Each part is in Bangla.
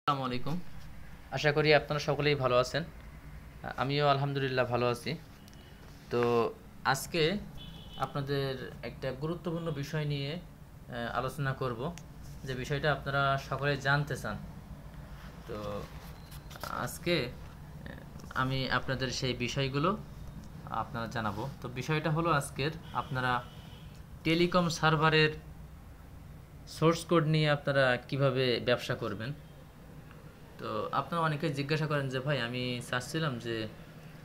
আসসালামু আলাইকুম। আশা করি আপনারা সকলেই ভালো আছেন। আমিও আলহামদুলিল্লাহ ভালো আছি। তো আজকে আপনাদের একটা গুরুত্বপূর্ণ বিষয় নিয়ে আলোচনা করব, যে বিষয়টা আপনারা সকলে জানতে চান। তো আজকে আমি আপনাদের সেই বিষয়গুলো আপনারা জানাবো। তো বিষয়টা হলো আজকের আপনারা টেলিকম সার্ভারের সোর্স কোড নিয়ে আপনারা কিভাবে ব্যবসা করবেন। তো আপনারা অনেকে জিজ্ঞাসা করেন যে ভাই, আমি চাচ্ছিলাম যে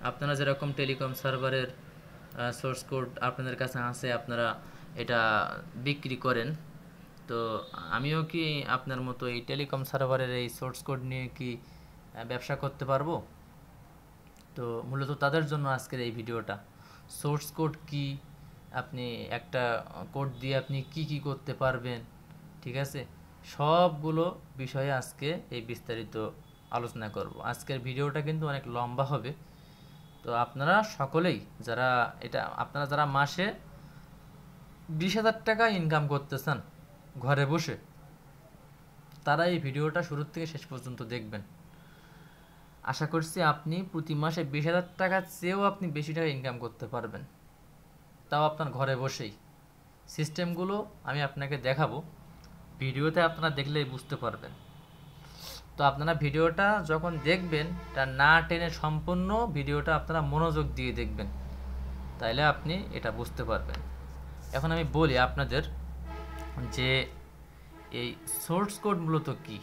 আপনারা যেরকম টেলিকম সার্ভারের সোর্স কোড আপনাদের কাছে আছে, আপনারা এটা বিক্রি করেন, তো আমিও কি আপনার মতো এই টেলিকম সার্ভারের এই সোর্স কোড নিয়ে কি ব্যবসা করতে পারবো? তো মূলত তাদের জন্য আজকের এই ভিডিওটা। সোর্স কোড কি, আপনি একটা কোড দিয়ে আপনি কি কি করতে পারবেন, ঠিক আছে, সবগুলো বিষয়ে আজকে এই বিস্তারিত আলোচনা করব। আজকের ভিডিওটা কিন্তু অনেক লম্বা হবে। তো আপনারা সকলেই আপনারা যারা মাসে 20,000 টাকা ইনকাম করতে চান ঘরে বসে, তারা এই ভিডিওটা শুরু থেকে শেষ পর্যন্ত দেখবেন। আশা করছি আপনি প্রতি মাসে 20,000 টাকার চেয়েও আপনি বেশি টাকা ইনকাম করতে পারবেন, তাও আপনার ঘরে বসেই। সিস্টেমগুলো আমি আপনাকে দেখাবো, ভিডিওতে আপনারা দেখলেই বুঝতে পারবেন। তো আপনারা ভিডিওটা যখন দেখবেন, তা না টেনে সম্পূর্ণ ভিডিওটা আপনারা মনোযোগ দিয়ে দেখবেন, তাইলে আপনি এটা বুঝতে পারবেন। এখন আমি বলি আপনাদের যে এই সোর্স কোড মূলত কী।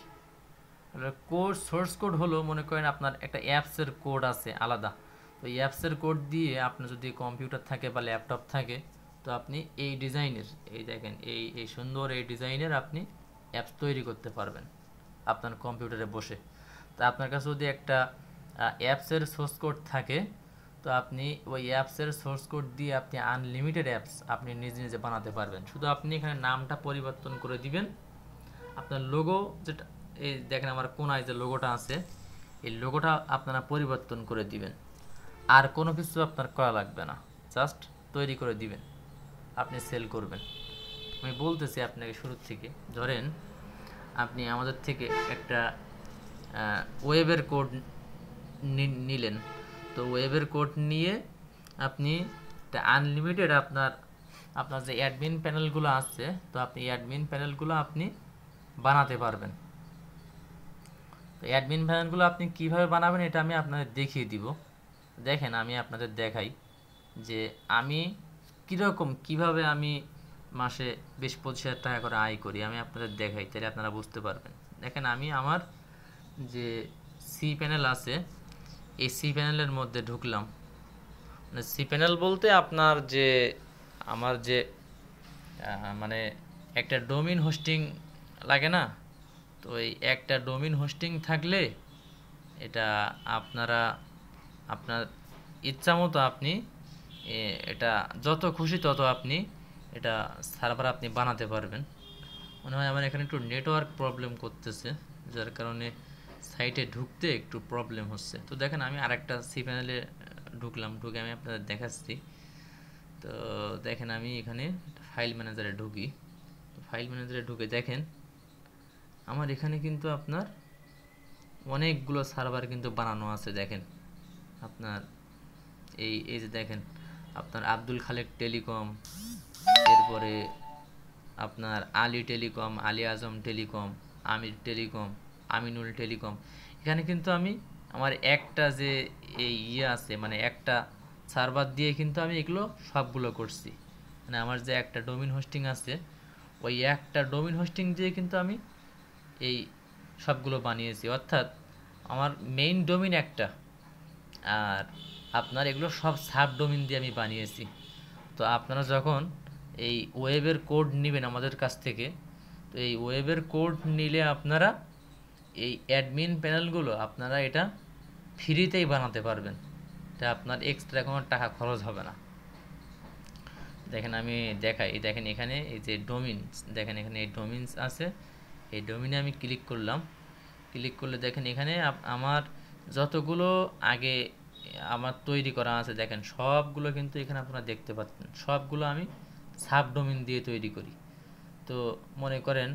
সোর্স কোড হলো, মনে করেন আপনার একটা অ্যাপসের কোড আছে আলাদা। তো এই অ্যাপসের কোড দিয়ে আপনার যদি কম্পিউটার থাকে বা ল্যাপটপ থাকে, তো আপনি এই ডিজাইনের, এই দেখেন, এই সুন্দর এই ডিজাইনের আপনি অ্যাপস তৈরি করতে পারবেন আপনার কম্পিউটারে বসে। তো আপনার কাছে যদি একটা অ্যাপসের সোর্স কোড থাকে, তো আপনি ওই অ্যাপসের সোর্স কোড দিয়ে আপনি আনলিমিটেড অ্যাপস আপনি নিজে নিজে বানাতে পারবেন। শুধু আপনি এখানে নামটা পরিবর্তন করে দিবেন, আপনার লোগো যেটা, এই দেখেন আমার কোনায় যে লোগোটা আছে, এই লোগোটা আপনারা পরিবর্তন করে দিবেন। আর কোনো কিছু আপনার করা লাগবে না, জাস্ট তৈরি করে দিবেন, আপনি সেল করবেন। আমি বলতেছি আপনাকে শুরু থেকে। ধরেন আপনি আমাদের থেকে একটা ওয়েবের কোড নিলেন। তো ওয়েবের কোড নিয়ে আপনি আনলিমিটেড আপনার আপনার যে অ্যাডমিন প্যানেলগুলো আছে, তো আপনি অ্যাডমিন প্যানেলগুলো আপনি বানাতে পারবেন। তো অ্যাডমিন প্যানেলগুলো আপনি কিভাবে বানাবেন এটা আমি আপনাদের দেখিয়ে দিব। দেখেন আমি আপনাদের দেখাই যে আমি কিভাবে আমি মাসে 20-25 হাজার টাকা করে আয় করি, আমি আপনাদের দেখাই, তাহলে আপনারা বুঝতে পারবেন। দেখেন আমি আমার যে সি প্যানেল আছে, এই সি প্যানেলের মধ্যে ঢুকলাম। মানে সি প্যানেল বলতে আপনার যে আমার যে মানে একটা ডোমিন হোস্টিং লাগে না, তো এই একটা ডোমিন হোস্টিং থাকলে এটা আপনারা আপনার ইচ্ছা মতো আপনি এটা যত খুশি তত আপনি এটা সার্ভার আপনি বানাতে পারবেন। মনে হয় আমার এখানে একটু নেটওয়ার্ক প্রবলেম করতেছে, যার কারণে সাইটে ঢুকতে একটু প্রবলেম হচ্ছে। তো দেখেন আমি আরেকটা সি প্যানেলে ঢুকলাম, ঢুকে আমি আপনাদের দেখাচ্ছি। তো দেখেন আমি এখানে ফাইল ম্যানেজারে ঢুকি। তো ফাইল ম্যানেজারে ঢুকে দেখেন আমার এখানে কিন্তু আপনার অনেকগুলো সার্ভার কিন্তু বানানো আছে। দেখেন আপনার এই যে দেখেন আপনার আব্দুল খালেক টেলিকম, এরপরে আপনার আলী টেলিকম, আলী আজম টেলিকম, আমির টেলিকম, আমিনুল টেলিকম। এখানে কিন্তু আমি আমার একটা যে এই আছে, মানে একটা সার্ভার দিয়ে কিন্তু আমি এগুলো সবগুলো করছি। মানে আমার যে একটা ডোমিন হোস্টিং আছে, ওই একটা ডোমিন হোস্টিং দিয়ে কিন্তু আমি এই সবগুলো বানিয়েছি। অর্থাৎ আমার মেইন ডোমিন একটা, আর আপনার এগুলো সব সাব ডোমিন দিয়ে আমি বানিয়েছি। তো আপনারা যখন এই ওয়েবের কোড নেবেন আমাদের কাছ থেকে, তো এই ওয়েবের কোড নিলে আপনারা এই অ্যাডমিন প্যানেলগুলো আপনারা এটা ফ্রিতেই বানাতে পারবেন। এটা আপনার এক্সট্রা কোনো টাকা খরচ হবে না। দেখেন আমি দেখাই, দেখেন এখানে এই যে ডোমিনস, দেখেন এখানে এই ডোমিনস আছে, এই ডোমিনে আমি ক্লিক করলাম। ক্লিক করলে দেখেন এখানে আমার যতগুলো আগে আমার তৈরি করা আছে, দেখেন সবগুলো কিন্তু এখানে আপনারা দেখতে পাচ্ছেন, সবগুলো আমি সাব ডোমিন দিয়ে তৈরি করি। তো মনে করেন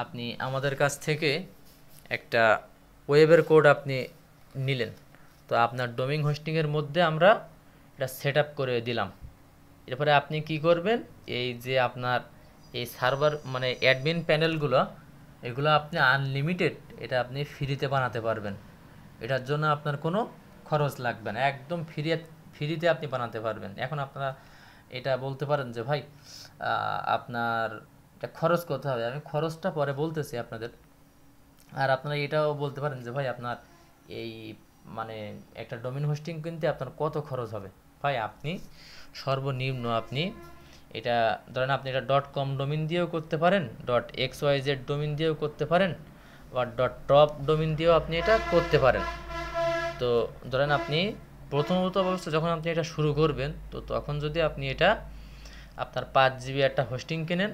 আপনি আমাদের কাছ থেকে একটা ওয়েবের কোড আপনি নিলেন, তো আপনার ডোমেইন হোস্টিংয়ের মধ্যে আমরা এটা সেট আপ করে দিলাম। এরপরে আপনি কি করবেন, এই যে আপনার এই সার্ভার মানে অ্যাডমিন প্যানেলগুলো, এগুলো আপনি আনলিমিটেড এটা আপনি ফ্রিতে বানাতে পারবেন। এটার জন্য আপনার কোনো খরচ লাগবে না, একদম ফ্রিতে আপনি বানাতে পারবেন। এখন আপনারা এটা বলতে পারেন যে ভাই আপনার এটা খরচ কত হবে, আমি খরচটা পরে বলতেছি আপনাদের। আর আপনারা এটাও বলতে পারেন যে ভাই আপনার এই মানে একটা ডোমেইন হোস্টিং কিনতে আপনার কত খরচ হবে। ভাই আপনি সর্বনিম্ন আপনি এটা ধরেন আপনি এটা .com ডোমেইন দিয়েও করতে পারেন, .xyz ডোমেইন দিয়েও করতে পারেন, বা .top ডোমেইন দিয়েও আপনি এটা করতে পারেন। তো ধরেন আপনি প্রথমত অবস্থা যখন আপনি এটা শুরু করবেন, তো তখন যদি আপনি এটা আপনার 5 GB একটা হোস্টিং কেনেন,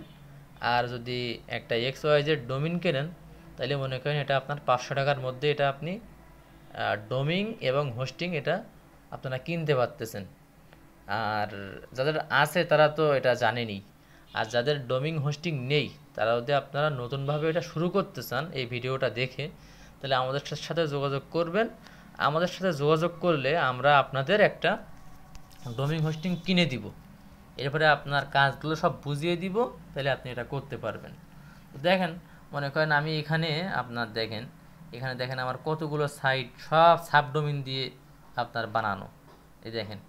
আর যদি একটা XYZ ডোমেইন কেনেন, তাহলে মনে করেন এটা আপনার 500 টাকার মধ্যে এটা আপনি ডোমেইন এবং হোস্টিং এটা আপনারা কিনতে পারতেছেন। আর যাদের আছে তারা তো এটা জানেনই, আর যাদের ডোমেইন হোস্টিং নেই তারা যদি আপনারা নতুনভাবে এটা শুরু করতে চান এই ভিডিওটা দেখে, তাহলে আমাদের সাথে যোগাযোগ করবেন। আমাদের সাথে যোগাযোগ করলে আমরা আপনাদের একটা ডোমেইন হোস্টিং কিনে দিব, এরপরে আপনার কাজগুলো সব বুঝিয়ে দিব, তাহলে আপনি এটা করতে পারবেন। দেখেন মনে করেন আমি এখানে আপনার দেখেন, এখানে দেখেন আমার কতগুলো সাইট সব সাবডোমেইন দিয়ে আপনার বানানো, এই দেখেন।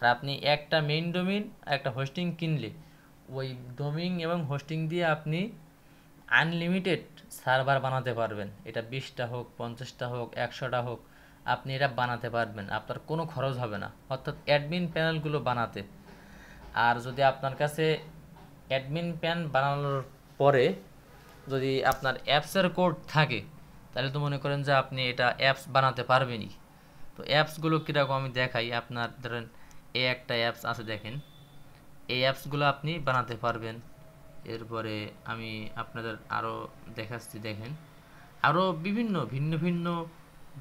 আর আপনি একটা মেইন ডোমেইন একটা হোস্টিং কিনলে ওই ডোমেইন এবং হোস্টিং দিয়ে আপনি আনলিমিটেড সার্ভার বানাতে পারবেন। এটা 20টা হোক, 50টা হোক, 100টা হোক, আপনি এটা বানাতে পারবেন, আপনার কোনো খরচ হবে না, অর্থাৎ অ্যাডমিন প্যানেলগুলো বানাতে। আর যদি আপনার কাছে অ্যাডমিন প্যান বানানোর পরে যদি আপনার অ্যাপসের কোড থাকে, তাহলে তো মনে করেন যে আপনি এটা অ্যাপস বানাতে পারবেনই। তো অ্যাপসগুলো কীরকম আমি দেখাই, আপনার ধরেন এই একটা অ্যাপস আছে দেখেন, এই অ্যাপসগুলো আপনি বানাতে পারবেন। এরপরে আমি আপনাদের আরও দেখাচ্ছি, দেখেন আরও বিভিন্ন ভিন্ন ভিন্ন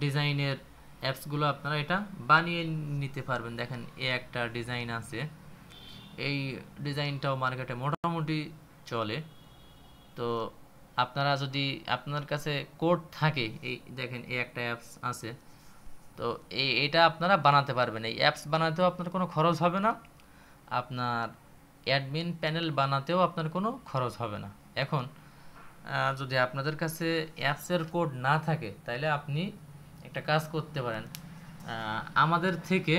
ডিজাইনের অ্যাপসগুলো আপনারা এটা বানিয়ে নিতে পারবেন। দেখেন এ একটা ডিজাইন আছে, এই ডিজাইনটাও মার্কেটে মোটামুটি চলে। তো আপনারা যদি আপনার কাছে কোড থাকে, এই দেখেন এই একটা অ্যাপস আছে, তো এটা আপনারা বানাতে পারবেন। এই অ্যাপস বানাতেও আপনার কোনো খরচ হবে না, আপনার অ্যাডমিন প্যানেল বানাতেও আপনার কোনো খরচ হবে না। এখন যদি আপনাদের কাছে অ্যাপসের কোড না থাকে, তাহলে আপনি একটা কাজ করতে পারেন, আমাদের থেকে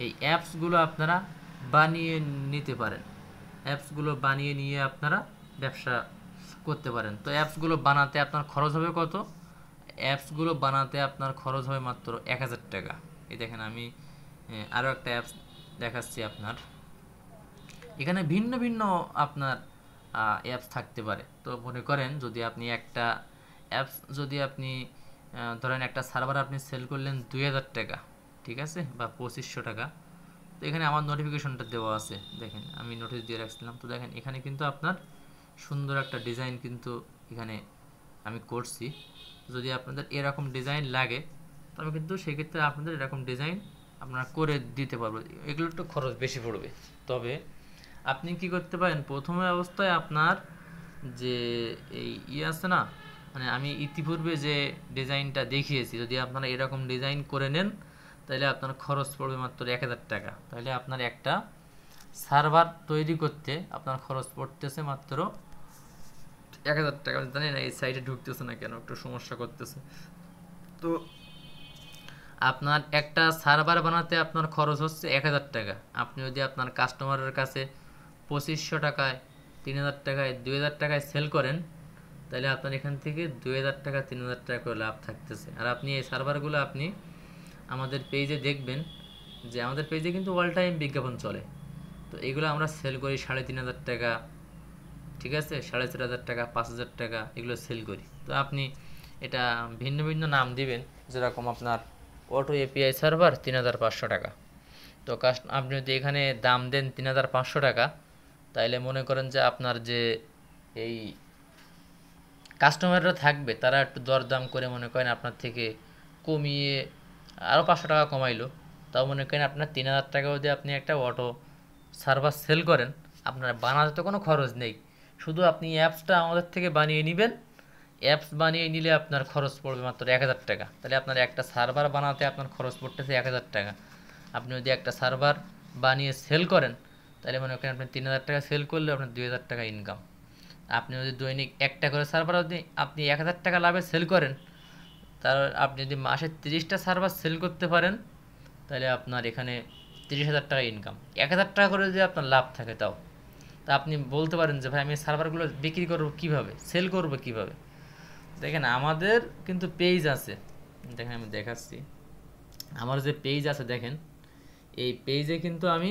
এই অ্যাপসগুলো আপনারা বানিয়ে নিতে পারেন। অ্যাপসগুলো বানিয়ে নিয়ে আপনারা ব্যবসা করতে পারেন। তো অ্যাপসগুলো বানাতে আপনার খরচ হবে কত? অ্যাপসগুলো বানাতে আপনার খরচ হবে মাত্র 1000 টাকা। এই দেখেন আমি আরও একটা অ্যাপস দেখাচ্ছি আপনার, এখানে ভিন্ন ভিন্ন আপনার অ্যাপস থাকতে পারে। তো মনে করেন যদি আপনি একটা অ্যাপস যদি আপনি ধরেন একটা সার্ভার আপনি সেল করলেন 2000 টাকা, ঠিক আছে, বা 2500 টাকা। তো এখানে আমার নোটিফিকেশনটা দেওয়া আছে, দেখেন আমি নোটিশ দিয়ে রাখছিলাম। তো দেখেন এখানে কিন্তু আপনার সুন্দর একটা ডিজাইন কিন্তু এখানে আমি করছি। যদি আপনাদের এরকম ডিজাইন লাগে, তবে কিন্তু সেক্ষেত্রে আপনাদের এরকম ডিজাইন আপনারা করে দিতে পারবো। এগুলো একটু খরচ বেশি পড়বে। তবে আপনি কি করতে পারেন, প্রথমে অবস্থায় আপনার যে এই আছে না, মানে আমি ইতিপূর্বে যে ডিজাইনটা দেখিয়েছি, যদি আপনারা এরকম ডিজাইন করে নেন, তাহলে আপনার খরচ পড়বে মাত্র 1000 টাকা। তাহলে আপনার একটা সার্ভার তৈরি করতে আপনার খরচ পড়তেছে মাত্র 1000 টাকা। জানি না এই সাইটে ঢুকতেছে না কেন, একটু সমস্যা করতেছে। তো আপনার একটা সার্ভার বানাতে আপনার খরচ হচ্ছে 1000 টাকা। আপনি যদি আপনার কাস্টমারের কাছে 2500 টাকায়, 3000 টাকায়, 2000 টাকায় সেল করেন, তাহলে আপনার এখান থেকে 2000 টাকা 3000 টাকা করে লাভ থাকতেছে। আর আপনি এই সার্ভারগুলো আপনি আমাদের পেজে দেখবেন যে আমাদের পেজে কিন্তু অল টাইম বিজ্ঞাপন চলে। তো এগুলো আমরা সেল করি 3500 টাকা, ঠিক আছে, 4500 টাকা, 5000 টাকা, এগুলো সেল করি। তো আপনি এটা ভিন্ন ভিন্ন নাম দিবেন, যেরকম আপনার অটো এপিআই সার্ভার 3500 টাকা। তো আপনি যদি এখানে দাম দেন 3500 টাকা, তাইলে মনে করেন যে আপনার যে এই কাস্টমাররা থাকবে তারা একটু দরদাম করে মনে করেন আপনার থেকে কমিয়ে আরও 500 টাকা কমাইলো, তাও মনে করেন আপনার 3000 টাকা যদি আপনি একটা অটো সার্ভার সেল করেন, আপনার বানাতে তো কোনো খরচ নেই, শুধু আপনি অ্যাপসটা আমাদের থেকে বানিয়ে নেবেন, অ্যাপস বানিয়ে নিলে আপনার খরচ পড়বে মাত্র 1000 টাকা। তাহলে আপনার একটা সার্ভার বানাতে আপনার খরচ পড়তেছে 1000 টাকা। আপনি যদি একটা সার্ভার বানিয়ে সেল করেন, তাহলে মনে করেন আপনি 3000 টাকা সেল করলে আপনার 2000 টাকা ইনকাম। আপনি যদি দৈনিক একটা করে সার্ভার যদি আপনি 1000 টাকা লাভে সেল করেন, তার আপনি যদি মাসে 30টা সার্ভার সেল করতে পারেন, তাহলে আপনার এখানে 30,000 টাকা ইনকাম। 1000 টাকা করে যদি আপনার লাভ থাকে তাও, তা আপনি বলতে পারেন যে ভাই আমি সার্ভারগুলো বিক্রি করবো কীভাবে, সেল করবো কীভাবে। দেখেন আমাদের কিন্তু পেজ আছে, দেখেন আমি দেখাচ্ছি। আমার যে পেজ আছে দেখেন, এই পেজে কিন্তু আমি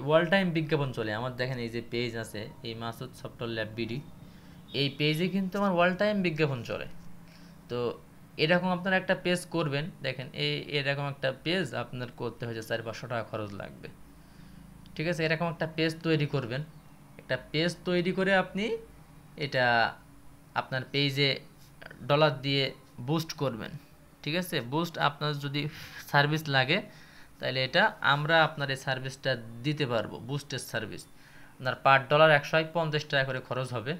ওয়াল টাইম বিজ্ঞাপন চলে আমার। দেখেন এই যে পেজ আছে, এই মাসুদ সফটওয়্যার ল্যাব বিডি, এই পেজে কিন্তু আমার ওয়াল টাইম বিজ্ঞাপন চলে। তো এরকম আপনারা একটা পেজ করবেন, দেখেন এরকম একটা পেজ আপনার করতে হয়েছে 400-500 টাকা খরচ লাগবে। ঠিক আছে, এরকম একটা পেজ তৈরি করবেন। একটা পেজ তৈরি করে আপনি এটা আপনার পেজে ডলার দিয়ে বুস্ট করবেন। ঠিক আছে, বুস্ট আপনার যদি সার্ভিস লাগে, তাহলে এটা আমরা আপনার এই সার্ভিসটা দিতে পারবো, বুস্টের সার্ভিস। আপনার পার ডলার 150 টাকা করে খরচ হবে।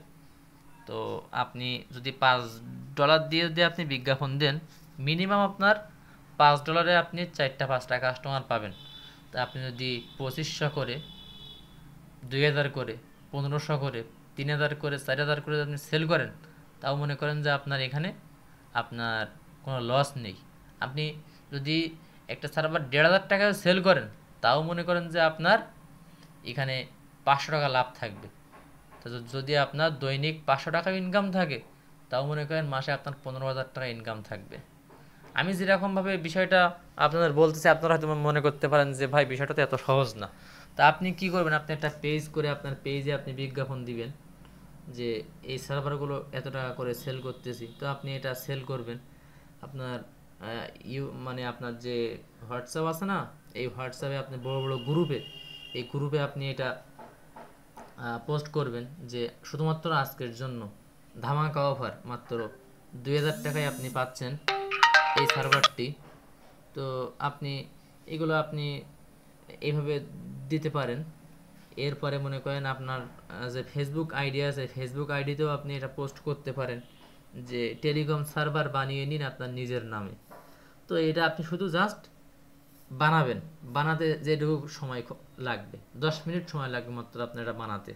তো আপনি যদি $5 দিয়ে যদি আপনি বিজ্ঞাপন দেন, মিনিমাম আপনার $5 আপনি 4টা-5টা কাস্টমার পাবেন। তা আপনি যদি 2500 করে, 2000 করে, 1500 করে, 3000 করে, 4000 করে আপনি সেল করেন, তাও মনে করেন যে আপনার এখানে আপনার কোনো লস নেই। আপনি যদি একটা সার্ভার 1500 টাকায় সেল করেন, তাও মনে করেন যে আপনার এখানে 500 টাকা লাভ থাকবে। তো যদি আপনার দৈনিক 500 টাকা ইনকাম থাকে, তাও মনে করেন মাসে আপনার 15,000 টাকা ইনকাম থাকবে। আমি যেরকমভাবে বিষয়টা আপনাদের বলতেছি, আপনারা হয়তো মনে করতে পারেন যে ভাই বিষয়টা তো এত সহজ না। তা আপনি কি করবেন, আপনি একটা পেজ করে আপনার পেজে আপনি বিজ্ঞাপন দিবেন যে এই সার্ভারগুলো এত টাকা করে সেল করতেছি। তো আপনি এটা সেল করবেন আপনার মানে আপনার যে হোয়াটসঅ্যাপ আছে না, এই হোয়াটসঅ্যাপে আপনি বড় বড় গ্রুপে, এই গ্রুপে আপনি এটা পোস্ট করবেন যে শুধুমাত্র আজকের জন্য ধামাকা অফার, মাত্র 2000 টাকায় আপনি পাচ্ছেন এই সার্ভারটি। তো আপনি এগুলো আপনি এইভাবে দিতে পারেন। এরপরে মনে করেন আপনার যে ফেসবুক আইডি আছে, ফেসবুক আইডিতেও আপনি এটা পোস্ট করতে পারেন যে টেলিকম সার্ভার বানিয়ে নিন আপনার নিজের নামে। তো এটা আপনি শুধু জাস্ট বানাবেন, বানাতে যেটুকু সময় লাগবে 10 মিনিট সময় লাগবে মাত্র আপনার এটা বানাতে।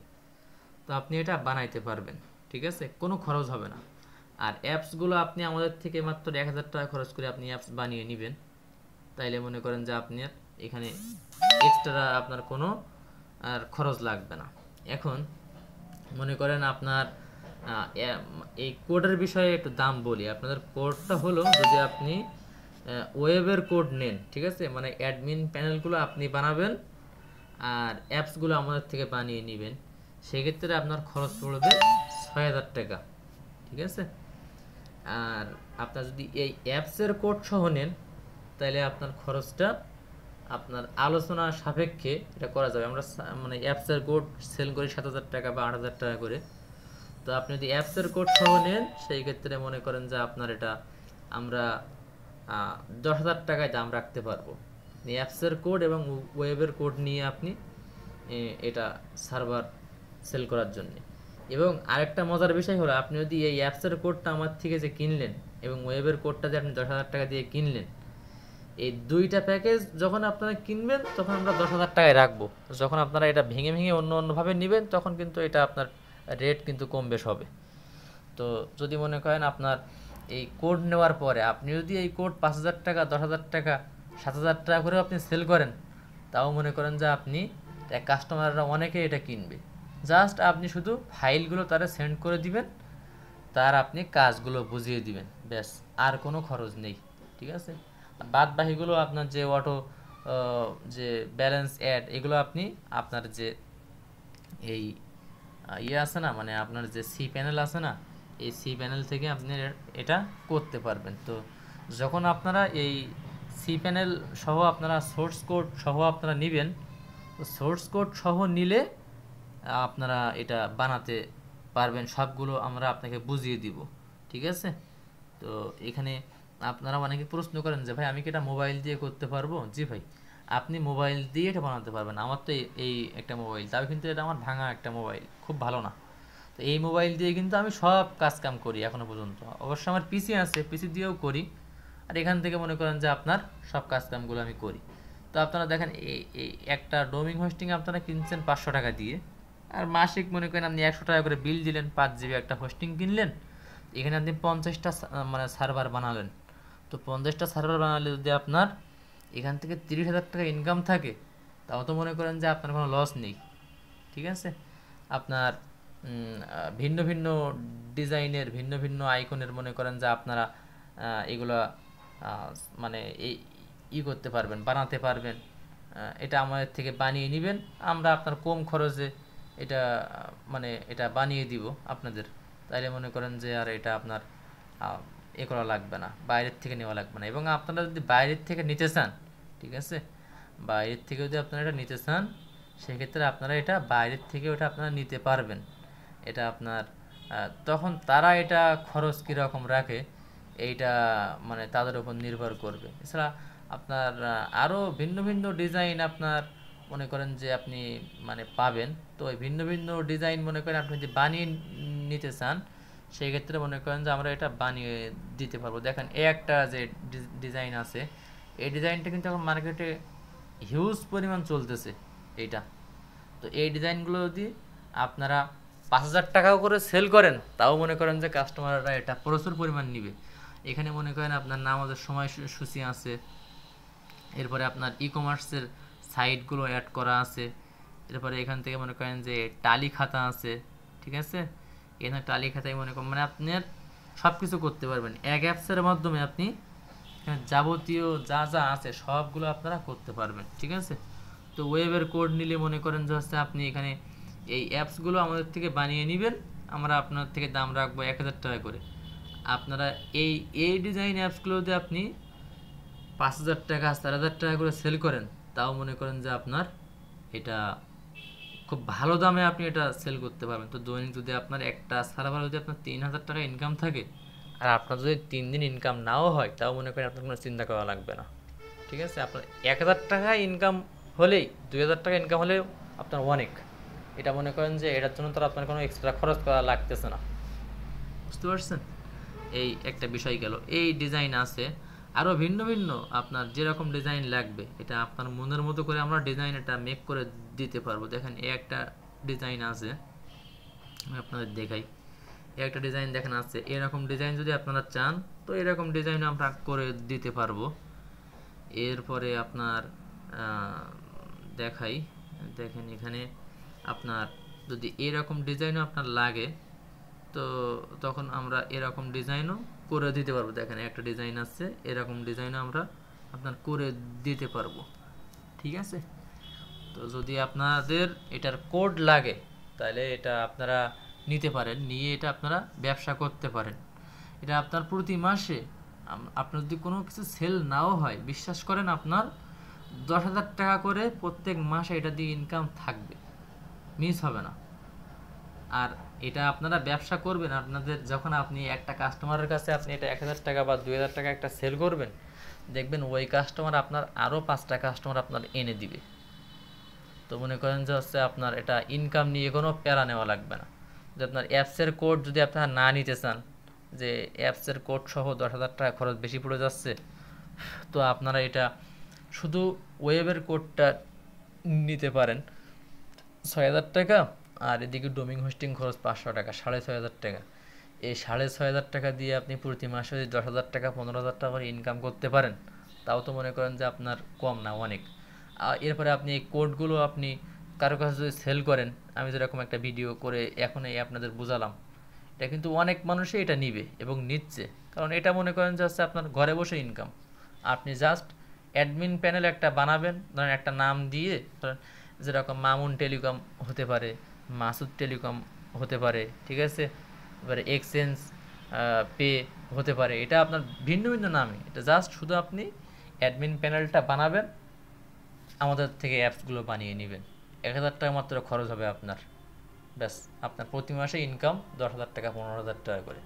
তো আপনি এটা বানাইতে পারবেন। ঠিক আছে, কোনো খরচ হবে না। আর অ্যাপসগুলো আপনি আমাদের থেকে মাত্র 1000 টাকা খরচ করে আপনি অ্যাপস বানিয়ে নেবেন, তাইলে মনে করেন যে আপনার এখানে এক্সট্রা আপনার কোনো আর খরচ লাগবে না। এখন মনে করেন আপনার এই কোডের বিষয়ে একটু দাম বলি। আপনাদের কোডটা হলো, যদি আপনি ওয়েবের কোড নেন, ঠিক আছে, মানে অ্যাডমিন প্যানেলগুলো আপনি বানাবেন আর অ্যাপসগুলো আমাদের থেকে বানিয়ে নেবেন, সেক্ষেত্রে আপনার খরচ পড়বে 6000 টাকা। ঠিক আছে, আর আপনার যদি এই অ্যাপসের কোড সহ নেন, তাহলে আপনার খরচটা আপনার আলোচনা সাপেক্ষে এটা করা যাবে। আমরা মানে অ্যাপসের কোড সেল করি 7000 টাকা বা 8000 টাকা করে। তো আপনি যদি অ্যাপসের কোড সহ নেন, সেই ক্ষেত্রে মনে করেন যে আপনার এটা আমরা 10,000 টাকায় দাম রাখতে পারবো। অ্যাপসের কোড এবং ওয়েবের কোড নিয়ে আপনি এটা সার্ভার সেল করার জন্য। এবং আরেকটা মজার বিষয় হলো, আপনি যদি এই অ্যাপসের কোডটা আমার থেকে যে কিনলেন এবং ওয়েবের কোডটা যে আপনি 10,000 টাকা দিয়ে কিনলেন, এই দুইটা প্যাকেজ যখন আপনারা কিনবেন তখন আমরা 10,000 টাকায় রাখবো। যখন আপনারা এটা ভেঙে ভেঙে অন্য অন্যভাবে নেবেন, তখন কিন্তু এটা আপনার রেট কিন্তু কম বেশ হবে। তো যদি মনে করেন আপনার এই কোড নেওয়ার পরে আপনি যদি এই কোড 5,000 টাকা, 10,000 টাকা, 7,000 টাকা করে আপনি সেল করেন, তাও মনে করেন যে আপনি কাস্টমাররা অনেকে এটা কিনবে। জাস্ট আপনি শুধু ফাইলগুলো তারা সেন্ড করে দিবেন, তার আপনি কাজগুলো বুঝিয়ে দিবেন, ব্যাস, আর কোনো খরচ নেই। ঠিক আছে, বাদ বাকিগুলো আপনার যে অটো যে ব্যালেন্স অ্যাড, এগুলো আপনি আপনার যে এই ইয়ে আছে না, মানে আপনার যে সি প্যানেল আছে না, এই সি প্যানেল থেকে আপনি এটা করতে পারবেন। তো যখন আপনারা এই সি প্যানেল সহ আপনারা সোর্স কোড সহ আপনারা নেবেন, তো সোর্স কোড সহ নিলে আপনারা এটা বানাতে পারবেন, সবগুলো আমরা আপনাকে বুঝিয়ে দিব। ঠিক আছে, তো এখানে আপনারা অনেকে প্রশ্ন করেন যে ভাই আমি কি এটা মোবাইল দিয়ে করতে পারবো? জি ভাই, আপনি মোবাইল দিয়ে এটা বানাতে পারবেন। আমার তো এই একটা মোবাইল, তাও কিন্তু এটা আমার ভাঙা একটা মোবাইল, খুব ভালো না। তো এই মোবাইল দিয়ে কিন্তু আমি সব কাজ কাম করি এখনো পর্যন্ত। অবশ্য আমার পিসি আছে, পিসি দিয়েও করি। আর এখান থেকে মনে করেন যে আপনার সব কাজ কামগুলো আমি করি। তো আপনারা দেখেন এই একটা ডোমিং হোস্টিং আপনারা কিনছেন 500 টাকা দিয়ে, আর মাসিক মনে করেন আপনি 100 টাকা করে বিল দিলেন, 5 জিবি একটা হোস্টিং কিনলেন। এখানে আপনি 50টা মানে সার্ভার বানালেন। তো 50টা সার্ভার বানালে যদি আপনার এখান থেকে 30,000 টাকা ইনকাম থাকে, তাও তো মনে করেন যে আপনার কোনো লস নেই। ঠিক আছে, আপনার ভিন্ন ভিন্ন ডিজাইনের, ভিন্ন ভিন্ন আইকনের মনে করেন যে আপনারা এগুলা মানে করতে পারবেন, বানাতে পারবেন। এটা আমাদের থেকে বানিয়ে নেবেন, আমরা আপনার কম খরচে এটা মানে এটা বানিয়ে দিব আপনাদের। তাইলে মনে করেন যে আর এটা আপনার করা লাগবে না, বাইরের থেকে নেওয়া লাগবে না। এবং আপনারা যদি বাইরের থেকে নিতে চান, ঠিক আছে, বাইরের থেকে যদি আপনারা এটা নিতে চান, সেক্ষেত্রে আপনারা এটা বাইরের থেকে ওটা আপনারা নিতে পারবেন। এটা আপনার তখন তারা এটা খরচ কীরকম রাখে এইটা মানে তাদের উপর নির্ভর করবে। এছাড়া আপনার আরও ভিন্ন ভিন্ন ডিজাইন আপনার মনে করেন যে আপনি মানে পাবেন। তো ওই ভিন্ন ভিন্ন ডিজাইন মনে করেন আপনি যদি বানিয়ে নিতে চান, সেই ক্ষেত্রে মনে করেন যে আমরা এটা বানিয়ে দিতে পারবো। দেখেন এই একটা যে ডিজাইন আছে, এই ডিজাইনটা কিন্তু এখন মার্কেটে হিউজ পরিমাণ চলতেছে এইটা। তো এই ডিজাইনগুলো যদি আপনারা 5,000 টাকাও করে সেল করেন, তাও মনে করেন যে কাস্টমাররা এটা প্রচুর পরিমাণ নিবে। এখানে মনে করেন আপনার নামাজের সময়সূচি আছে, এরপরে আপনার ই কমার্সের সাইটগুলো অ্যাড করা আছে, এরপরে এখান থেকে মনে করেন যে টালি খাতা আছে। ঠিক আছে, এখানে টালি খাতায় মনে করেন মানে আপনার সব কিছু করতে পারবেন এক অ্যাপসের মাধ্যমে। আপনি যাবতীয় যা যা আছে সবগুলো আপনারা করতে পারবেন। ঠিক আছে, তো ওয়েবের কোড নিলে মনে করেন যে হচ্ছে আপনি এখানে এই অ্যাপসগুলো আমাদের থেকে বানিয়ে নেবেন, আমরা আপনার থেকে দাম রাখবো 1,000 টাকা করে। আপনারা এই ডিজাইন অ্যাপসগুলো যদি আপনি 5,000 টাকা 4,000 টাকা করে সেল করেন, তাও মনে করেন যে আপনার এটা খুব ভালো দামে আপনি এটা সেল করতে পারবেন। তো দৈনিক যদি আপনার একটা সার্ভার যদি আপনার 3,000 টাকা ইনকাম থাকে, আর আপনার যদি 3 দিন ইনকাম নাও হয়, তাও মনে করেন আপনার কোনো চিন্তা করা লাগবে না। ঠিক আছে, আপনার 1,000 টাকা ইনকাম হলেই, 2,000 টাকা ইনকাম হলেও আপনার অনেক। এটা মনে করেন যে এটার জন্য তো আপনার কোনো এক্সট্রা খরচ করা লাগতেছে না। বুঝতে পারছেন? এই একটা বিষয় গেল। এই ডিজাইন আছে আরও ভিন্ন ভিন্ন, আপনার যেরকম ডিজাইন লাগবে এটা আপনার মনের মতো করে আমরা ডিজাইন এটা মেক করে দিতে পারবো। দেখেন এই একটা ডিজাইন আছে, আমি আপনাদের দেখাই। এই একটা ডিজাইন দেখেন আছে, এরকম ডিজাইন যদি আপনারা চান তো এরকম ডিজাইন আমরা করে দিতে পারবো। এরপরে আপনার দেখাই, দেখেন এখানে আপনার যদি এরকম ডিজাইনও আপনার লাগে, তো তখন আমরা এরকম ডিজাইনও করে দিতে পারবো। দেখেন একটা ডিজাইন আছে, এরকম ডিজাইনও আমরা আপনার করে দিতে পারবো। ঠিক আছে, তো যদি আপনাদের এটার কোড লাগে, তাহলে এটা আপনারা নিতে পারেন, নিয়ে এটা আপনারা ব্যবসা করতে পারেন। এটা আপনার প্রতি মাসে আপনার যদি কোনো কিছু সেল নাও হয়, বিশ্বাস করেন আপনার 10,000 টাকা করে প্রত্যেক মাসে এটা দিয়ে ইনকাম থাকবে, মিস হবে না। আর এটা আপনারা ব্যবসা করবেন, আপনাদের যখন আপনি একটা কাস্টমারের কাছে আপনি এটা 1,000 টাকা বা 2,000 টাকা একটা সেল করবেন, দেখবেন ওই কাস্টমার আপনার আরও 5টা কাস্টমার আপনার এনে দিবে। তো মনে করেন যে হচ্ছে আপনার এটা ইনকাম নিয়ে কোনো প্যারা নেওয়া লাগবে না। যে আপনার অ্যাপসের কোড যদি আপনারা না নিতে চান, যে অ্যাপসের কোড সহ 10,000 টাকা খরচ বেশি পড়ে যাচ্ছে, তো আপনারা এটা শুধু ওয়েবের কোডটা নিতে পারেন 6,000 টাকা, আর এদিকে ডোমিং হোস্টিং খরচ 500 টাকা, 6,500 টাকা। এই 6,500 টাকা দিয়ে আপনি প্রতি মাসে যদি 10,000 টাকা 15,000 টাকা করে ইনকাম করতে পারেন, তাও তো মনে করেন যে আপনার কম না, অনেক। এরপরে আপনি এই কোডগুলো আপনি কারো কাছে যদি সেল করেন, আমি যেরকম একটা ভিডিও করে এখন এই আপনাদের বুঝালাম, এটা কিন্তু অনেক মানুষই এটা নিবে এবং নিচ্ছে। কারণ এটা মনে করেন যে হচ্ছে আপনার ঘরে বসে ইনকাম। আপনি জাস্ট অ্যাডমিন প্যানেল একটা বানাবেন, ধরেন একটা নাম দিয়ে, ধরেন যেরকম মামুন টেলিকম হতে পারে, মাসুদ টেলিকম হতে পারে, ঠিক আছে, এবারে এক্সচেঞ্জ পে হতে পারে, এটা আপনার ভিন্ন ভিন্ন নামে। এটা জাস্ট শুধু আপনি অ্যাডমিন প্যানেলটা বানাবেন, আমাদের থেকে অ্যাপসগুলো বানিয়ে নেবেন, 1,000 টাকা মাত্র খরচ হবে আপনার, ব্যাস আপনার প্রতি মাসে ইনকাম 10,000 টাকা 15,000 টাকা করে।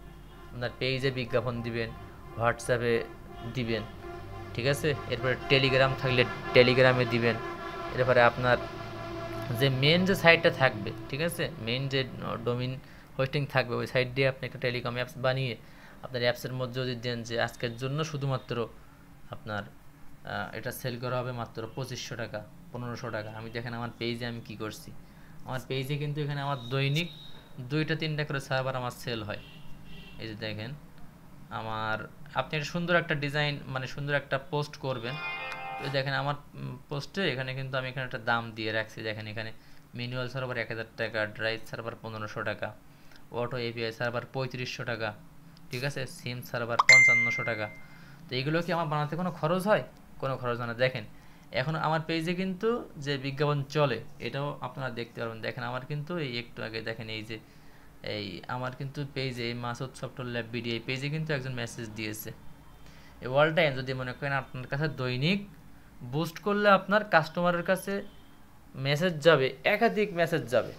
আপনার পেজে বিজ্ঞাপন দিবেন, হোয়াটসঅ্যাপে দিবেন, ঠিক আছে, এরপরে টেলিগ্রাম থাকলে টেলিগ্রামে দিবেন। এরপরে আপনার যে মেন যে সাইটটা থাকবে, ঠিক আছে, মেন যে ডোমিন হোস্টিং থাকবে, ওই সাইট দিয়ে আপনি একটা টেলিকম অ্যাপস বানিয়ে আপনার অ্যাপসের মধ্যে যদি দেন যে আজকের জন্য শুধুমাত্র আপনার এটা সেল করা হবে মাত্র 2500 টাকা, 1500 টাকা। আমি দেখেন আমার পেজে আমি কি করছি, আমার পেজে কিন্তু এখানে আমার দৈনিক 2-3টা করে সার্ভার আমার সেল হয়। এই যে দেখেন আমার, আপনি একটা সুন্দর একটা ডিজাইন মানে সুন্দর একটা পোস্ট করবেন, তো দেখেন আমার পোস্টে এখানে কিন্তু আমি এখানে একটা দাম দিয়ে রাখছি। দেখেন এখানে ম্যানুয়াল সার্ভার 1000 টাকা, ড্রাইভ সার্ভার 1500 টাকা, অটো এপিআই সার্ভার 3500 টাকা, ঠিক আছে, সিম সার্ভার 5500 টাকা। তো এইগুলো কি আমার বানাতে কোনো খরচ হয়? কোনো খরচ হয় না। দেখেন এখন আমার পেজে কিন্তু যে বিজ্ঞাপন চলে এটাও আপনারা দেখতে পারবেন। দেখেন আমার কিন্তু এই একটু আগে দেখেন এই যে এই আমার কিন্তু পেজে এই মাসুদ সফটওয়্যার ল্যাব বিডি এই পেজে কিন্তু একজন মেসেজ দিয়েছে। এই অল টাইম যদি মনে করেন আপনার কাছে দৈনিক বুস্ট করলে আপনার কাস্টমারের কাছে মেসেজ যাবে, একাধিক মেসেজ যাবে।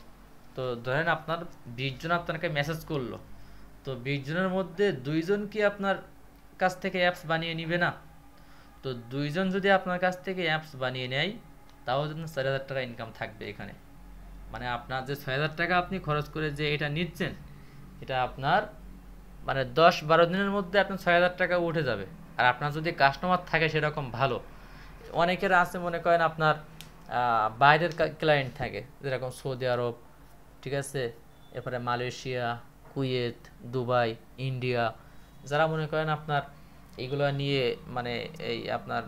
তো ধরেন আপনার 20 জন আপনাকে মেসেজ করলো, তো 20 জনের মধ্যে 2 জন কি আপনার কাছ থেকে অ্যাপস বানিয়ে নিবে না? তো 2 জন যদি আপনার কাছ থেকে অ্যাপস বানিয়ে নেয় তাও যেন 4000 টাকা ইনকাম থাকবে এখানে। মানে আপনার যে 6000 টাকা আপনি খরচ করে যে এটা নিচ্ছেন, এটা আপনার মানে 10-12 দিনের মধ্যে আপনার 6000 টাকা উঠে যাবে। আর আপনার যদি কাস্টমার থাকে সেরকম ভালো, অনেকের আছে মনে করেন আপনার বাইরের ক্লায়েন্ট থাকে, যেরকম সৌদি আরব, ঠিক আছে, এরপরে মালয়েশিয়া, কুয়েত, দুবাই, ইন্ডিয়া, যারা মনে করেন আপনার এইগুলো নিয়ে মানে এই আপনার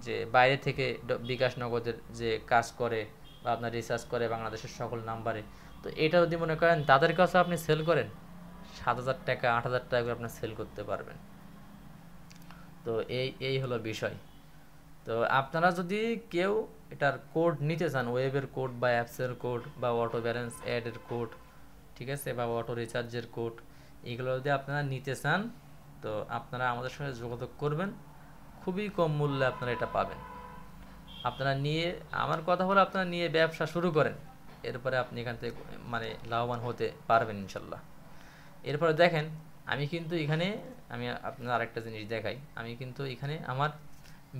যে বাইরে থেকে বিকাশ নগদের যে কাজ করে বা আপনার রিসার্চ করে বাংলাদেশের সকল নাম্বারে, তো এটা যদি মনে করেন তাদের কাছে আপনি সেল করেন 7000 টাকা 8000 টাকা করে আপনি সেল করতে পারবেন। তো এই হলো বিষয়। তো আপনারা যদি কেউ এটার কোড নিতে চান, ওয়েবের কোড বা অ্যাপসের কোড বা অটো ব্যালেন্স অ্যাডের কোড, ঠিক আছে, বা অটো রিচার্জের কোড, এগুলো যদি আপনারা নিতে চান তো আপনারা আমাদের সঙ্গে যোগাযোগ করবেন, খুবই কম মূল্যে আপনারা এটা পাবেন। আপনারা নিয়ে, আমার কথা হলো আপনারা নিয়ে ব্যবসা শুরু করেন, এরপরে আপনি এখান থেকে মানে লাভবান হতে পারবেন ইনশাল্লাহ। এরপরে দেখেন আমি কিন্তু এখানে আমি আপনার আরেকটা জিনিস দেখাই, আমি কিন্তু এখানে আমার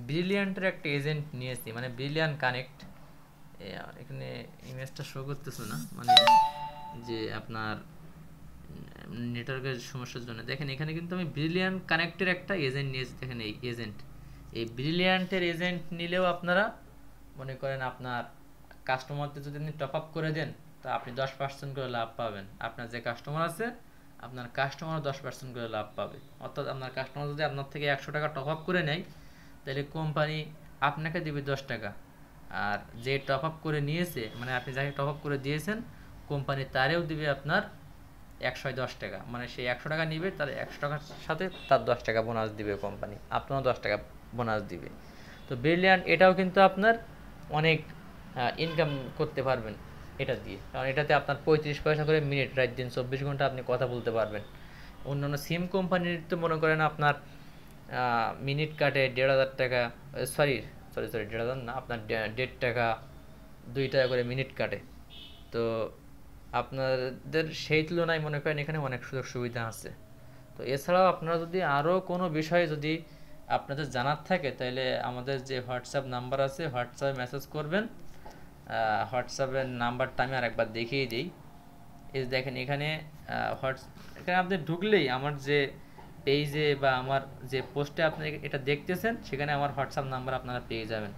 ব্রিলিয়ান্টের একটা এজেন্ট নিয়েছি, মানে ব্রিলিয়ান্ট কানেক্ট। এখানে ইমেজটা শো করতেছে না, মানে যে আপনার নেটওয়ার্কের সমস্যার জন্য। দেখেন এখানে কিন্তু আমি ব্রিলিয়ান্ট কানেক্টের একটা এজেন্ট নিয়েছি। দেখেন এই এজেন্ট, এই ব্রিলিয়ান্টের এজেন্ট নিলেও আপনারা মনে করেন আপনার কাস্টমারদের যদি আপনি টপ আপ করে দেন তা আপনি 10% করে লাভ পাবেন। আপনার যে কাস্টমার আছে আপনার কাস্টমারও 10% করে লাভ পাবে। অর্থাৎ আপনার কাস্টমার যদি আপনার থেকে 100 টাকা টপ আপ করে নেয় তাহলে কোম্পানি আপনাকে দেবে 10 টাকা, আর যে টপ আপ করে নিয়েছে মানে আপনি যাকে টপ আপ করে দিয়েছেন কোম্পানি তারেও দিবে আপনার 110 টাকা। মানে সে 100 টাকা নিবে, তার 100 টাকার সাথে তার 10 টাকা বোনাস দিবে কোম্পানি, আপনারও 10 টাকা বোনাস দিবে। তো ব্রিলিয়ান্ট এটাও কিন্তু আপনার অনেক ইনকাম করতে পারবেন এটা দিয়ে, কারণ এটাতে আপনার 35 পয়সা করে মিনিট, রাত দিন 24 ঘন্টা আপনি কথা বলতে পারবেন। অন্যান্য সিম কোম্পানির তো মনে করেন আপনার মিনিট কাটে 1500 টাকা, সরি সরি সরি 1500 না, আপনার 1.5 টাকা 2 টাকা করে মিনিট কাটে। তো আপনাদের সেই তুলনায় মনে করেন এখানে অনেক সুযোগ সুবিধা আছে। তো এছাড়াও আপনারা যদি আরও কোনো বিষয়ে যদি আপনাদের জানার থাকে তাহলে আমাদের যে হোয়াটসঅ্যাপ নাম্বার আছে হোয়াটসঅ্যাপে মেসেজ করবেন। হোয়াটসঅ্যাপের নাম্বারটা আমি আরেকবার দেখিয়ে দিই। এই দেখেন এখানে এখানে আপনি ঢুকলেই আমার যে পেজে বা আমার যে পোস্টে আপনি এটা দেখতেছেন সেখানে আমার হোয়াটসঅ্যাপ নাম্বার আপনারা পেয়ে যাবেন।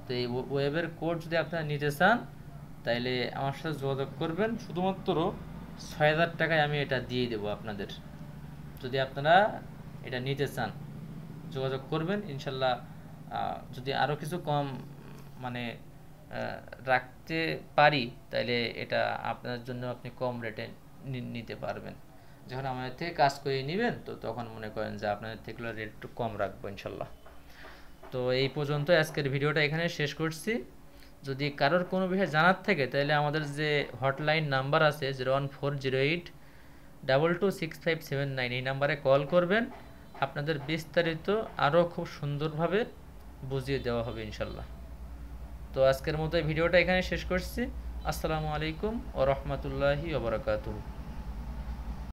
তো এই ওয়েবের কোড যদি আপনারা নিতে চান তাইলে আমার সাথে যোগাযোগ করবেন, শুধুমাত্র 6000 টাকায় আমি এটা দিয়ে দেবো আপনাদের। যদি আপনারা এটা নিতে চান যোগাযোগ করবেন ইনশাল্লাহ। যদি আরও কিছু কম মানে রাখতে পারি তাইলে এটা আপনার জন্য আপনি কম রেটে নিতে পারবেন। যখন আমাদের থেকে কাজ করে নেবেন তো তখন মনে করেন যে আপনাদের থেকে রেট একটু কম রাখবো ইনশাল্লাহ। তো এই পর্যন্ত আজকের ভিডিওটা এখানে শেষ করছি। যদি কারোর কোনো বিষয় জানার থাকে তাহলে আমাদের যে হটলাইন নাম্বার আছে 01408226579 এই নাম্বারে কল করবেন, আপনাদের বিস্তারিত আরও খুব সুন্দরভাবে বুঝিয়ে দেওয়া হবে ইনশাল্লাহ। তো আজকের মতো এই ভিডিওটা এখানে শেষ করছি। আসসালামু আলাইকুম ওয়া রাহমাতুল্লাহি ওয়া বারাকাতুহু।